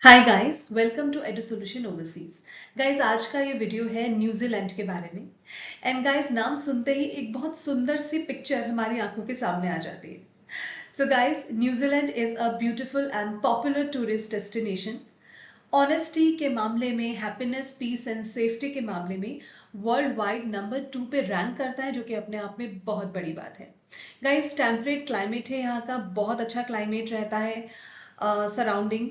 Hi guys, welcome to Edu Solution Overseas. Guys, आज का ये वीडियो है न्यूजीलैंड के बारे में। एंड गाइस, नाम सुनते ही एक बहुत सुंदर सी पिक्चर हमारी आंखों के सामने आ जाती है। So guys, New Zealand is a beautiful and popular tourist destination. Honesty के मामले में, हैप्पीनेस, पीस एंड सेफ्टी के मामले में वर्ल्ड वाइड नंबर 2 पे रैंक करता है, जो कि अपने आप में बहुत बड़ी बात है। गाइस, टेम्परेट क्लाइमेट है यहाँ का, बहुत अच्छा क्लाइमेट रहता है सराउंडिंग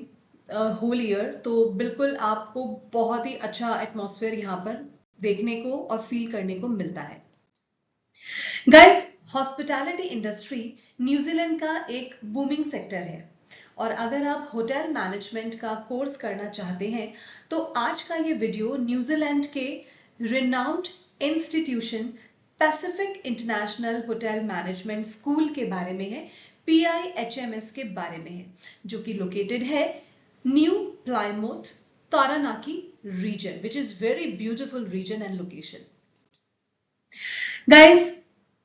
होल ईयर। तो बिल्कुल आपको बहुत ही अच्छा एटमॉस्फेयर यहाँ पर देखने को और फील करने को मिलता है। गाइस, हॉस्पिटैलिटी इंडस्ट्री न्यूजीलैंड का एक बूमिंग सेक्टर है, और अगर आप होटल मैनेजमेंट का कोर्स करना चाहते हैं तो आज का ये वीडियो न्यूजीलैंड के renowned institution Pacific international hotel management school के बारे में है, PIHMS के बारे में है, जो कि लोकेटेड है New Plymouth Taranaki region, which is very beautiful region and location. Guys,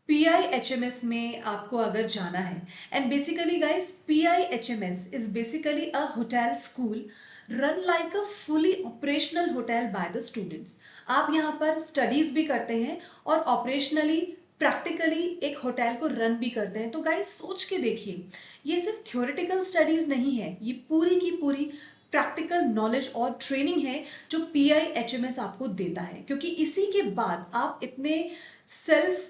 PIHMS में आपको अगर जाना है, and basically guys, PIHMS is basically a hotel school run like a fully operational hotel by the students. आप यहाँ पर studies भी करते हैं और ऑपरेशनली प्रैक्टिकली एक होटल को रन भी करते हैं। तो गाइस, सोच के देखिए, ये सिर्फ थ्योरेटिकल स्टडीज नहीं है, ये पूरी की पूरी प्रैक्टिकल नॉलेज और ट्रेनिंग है जो PIHMS आपको देता है, क्योंकि इसी के बाद आप इतने सेल्फ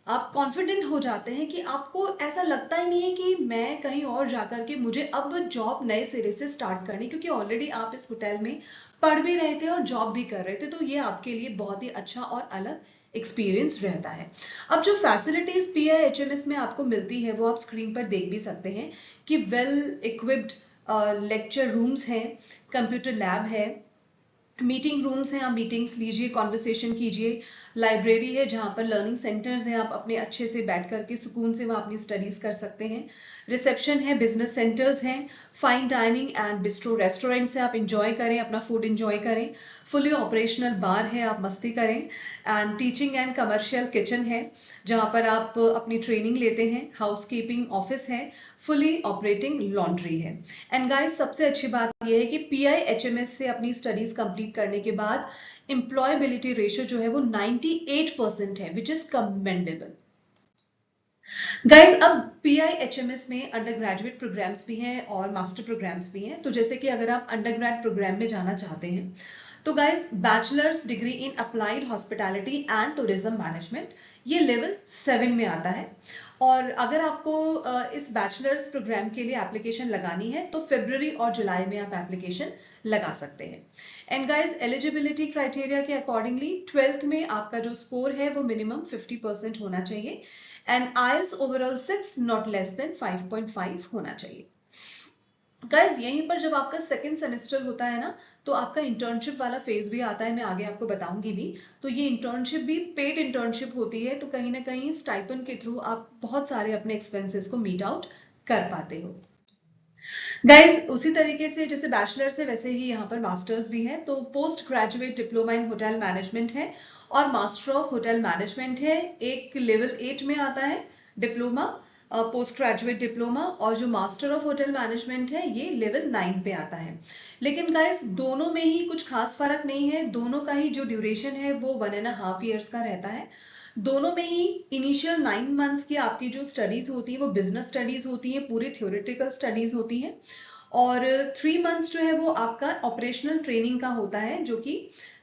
आप कॉन्फिडेंट हो जाते हैं कि आपको ऐसा लगता ही नहीं है कि मैं कहीं और जाकर के मुझे अब जॉब नए सिरे से स्टार्ट करनी, क्योंकि ऑलरेडी आप इस होटल में पढ़ भी रहे थे और जॉब भी कर रहे थे। तो ये आपके लिए बहुत ही अच्छा और अलग एक्सपीरियंस रहता है। अब जो फैसिलिटीज PIHMS में आपको मिलती है वो आप स्क्रीन पर देख भी सकते हैं कि वेल इक्विप्ड लेक्चर रूम्स हैं, कंप्यूटर लैब है, मीटिंग रूम्स हैं, आप मीटिंग्स लीजिए, कॉन्वर्सेशन कीजिए, लाइब्रेरी है जहाँ पर लर्निंग सेंटर्स हैं, आप अपने अच्छे से बैठ करके सुकून से वहाँ अपनी स्टडीज कर सकते हैं, रिसेप्शन है, बिजनेस सेंटर्स हैं, fine dining and bistro restaurants है, आप इंजॉय करें, अपना फूड इंजॉय करें, फुली ऑपरेशनल बार है, आप मस्ती करें, and teaching and commercial kitchen है जहाँ पर आप अपनी ट्रेनिंग लेते हैं, हाउसकीपिंग ऑफिस है, फुली ऑपरेटिंग लॉन्ड्री है। एंड गाइस, सबसे अच्छी बात यह है कि PIHMS से अपनी स्टडीज कंप्लीट करने के बाद एम्प्लॉयबिलिटी रेशियो जो है वो 98% है, विच इज कमेंडेबल। गाइस, अब PIHMS में अंडर ग्रेजुएट प्रोग्राम्स भी हैं और मास्टर प्रोग्राम्स भी हैं। तो जैसे कि अगर आप अंडर ग्रेड प्रोग्राम में जाना चाहते हैं तो guys, bachelors degree in applied hospitality and tourism management, ये लेवल 7 में आता है। और अगर आपको इस बैचलर्स प्रोग्राम के लिए एप्लीकेशन लगानी है तो फरवरी और जुलाई में आप एप्लीकेशन लगा सकते हैं। एंड गाइस, एलिजिबिलिटी क्राइटेरिया के अकॉर्डिंगली 12th में आपका जो स्कोर है वो मिनिमम 50% होना चाहिए, and IELTS overall 6 not less than 5.5 होना चाहिए। गाइज, यहीं पर जब आपका सेकेंड सेमेस्टर होता है ना, तो आपका इंटर्नशिप वाला फेज भी आता है, मैं आगे आपको बताऊंगी भी। तो ये इंटर्नशिप भी पेड इंटर्नशिप होती है, तो कहीं ना कहीं स्टाइपेंड के थ्रू आप बहुत सारे अपने एक्सपेंसेस को मीट आउट कर पाते हो। गाइज, उसी तरीके से जैसे बैचलर से वैसे ही यहाँ पर मास्टर्स भी है। तो post graduate diploma in hotel management है और मास्टर ऑफ होटल मैनेजमेंट है, एक लेवल 8 में आता है डिप्लोमा, पोस्ट ग्रेजुएट डिप्लोमा, और जो मास्टर ऑफ होटल मैनेजमेंट है ये लेवल 9 पे आता है। लेकिन गाइस, दोनों में ही कुछ खास फर्क नहीं है, दोनों का ही जो ड्यूरेशन है वो 1.5 ईयर्स का रहता है। दोनों में ही इनिशियल 9 मंथ्स की आपकी जो स्टडीज होती है वो बिजनेस स्टडीज होती है, पूरी थ्योरेटिकल स्टडीज होती है, और 3 मंथ्स जो है वो आपका ऑपरेशनल ट्रेनिंग का होता है, जो कि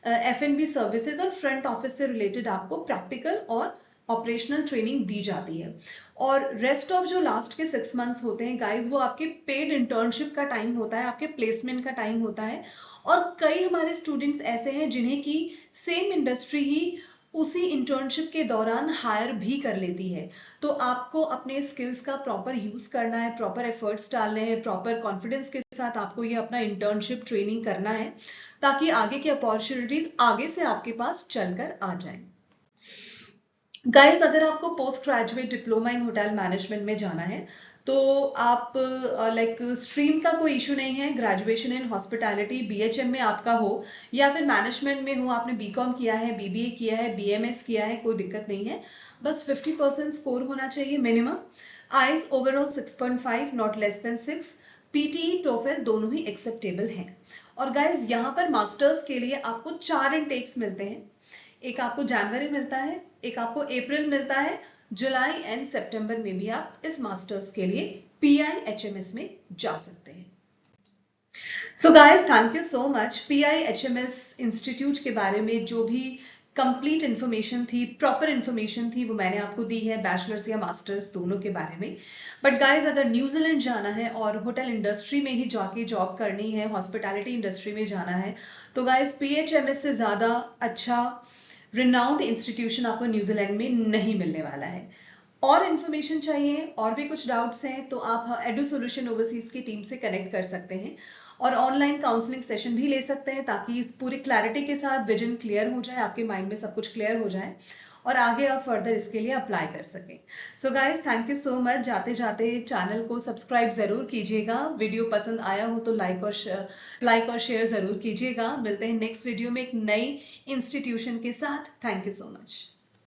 F&B सर्विसेज और फ्रंट ऑफिस से रिलेटेड आपको प्रैक्टिकल और ऑपरेशनल ट्रेनिंग दी जाती है। और रेस्ट ऑफ जो लास्ट के 6 मंथ्स होते हैं गाइस, वो आपके पेड इंटर्नशिप का टाइम होता है, आपके प्लेसमेंट का टाइम होता है। और कई हमारे स्टूडेंट्स ऐसे हैं जिन्हें की सेम इंडस्ट्री ही उसी इंटर्नशिप के दौरान हायर भी कर लेती है। तो आपको अपने स्किल्स का प्रॉपर यूज करना है, प्रॉपर एफर्ट्स डालने हैं, प्रॉपर कॉन्फिडेंस के साथ आपको ये अपना इंटर्नशिप ट्रेनिंग करना है, ताकि आगे की अपॉर्चुनिटीज आगे से आपके पास चलकर आ जाए। गाइस, अगर आपको post graduate diploma in hotel management में जाना है तो आप लाइक स्ट्रीम का कोई इशू नहीं है, ग्रेजुएशन इन हॉस्पिटैलिटी BHM में आपका हो या फिर मैनेजमेंट में हो, आपने BCom किया है, BBA किया है, BMS किया है, कोई दिक्कत नहीं है, बस 50% स्कोर होना चाहिए minimum, IELTS overall 6.5 not less than 6, PT TOEFL दोनों ही एक्सेप्टेबल हैं। और गाइज यहाँ पर मास्टर्स के लिए आपको 4 इनटेक्स मिलते हैं। एक आपको जनवरी मिलता है, एक आपको अप्रैल मिलता है, जुलाई एंड सितंबर में भी आप इस मास्टर्स के लिए PIHMS में जा सकते हैं। So guys thank you so much. PIHMS institute के बारे में जो भी कंप्लीट इन्फॉर्मेशन थी, प्रॉपर इन्फॉर्मेशन थी, वो मैंने आपको दी है, बैचलर्स या मास्टर्स दोनों के बारे में। बट गाइज अगर न्यूजीलैंड जाना है और होटल इंडस्ट्री में ही जाके जॉब करनी है, हॉस्पिटैलिटी इंडस्ट्री में जाना है, तो गाइज PHMS से ज़्यादा अच्छा रिनाउंड इंस्टीट्यूशन आपको न्यूजीलैंड में नहीं मिलने वाला है। और इन्फॉर्मेशन चाहिए और भी कुछ डाउट्स हैं तो आप एडू सॉल्यूशन ओवरसीज की टीम से कनेक्ट कर सकते हैं और ऑनलाइन काउंसलिंग सेशन भी ले सकते हैं, ताकि इस पूरी क्लैरिटी के साथ विजन क्लियर हो जाए, आपके माइंड में सब कुछ क्लियर हो जाए और आगे आप फर्दर इसके लिए अप्लाई कर सकें। So guys thank you so much. जाते जाते चैनल को सब्सक्राइब जरूर कीजिएगा, वीडियो पसंद आया हो तो लाइक और शेयर जरूर कीजिएगा। मिलते हैं नेक्स्ट वीडियो में एक नई इंस्टीट्यूशन के साथ। Thank you so much.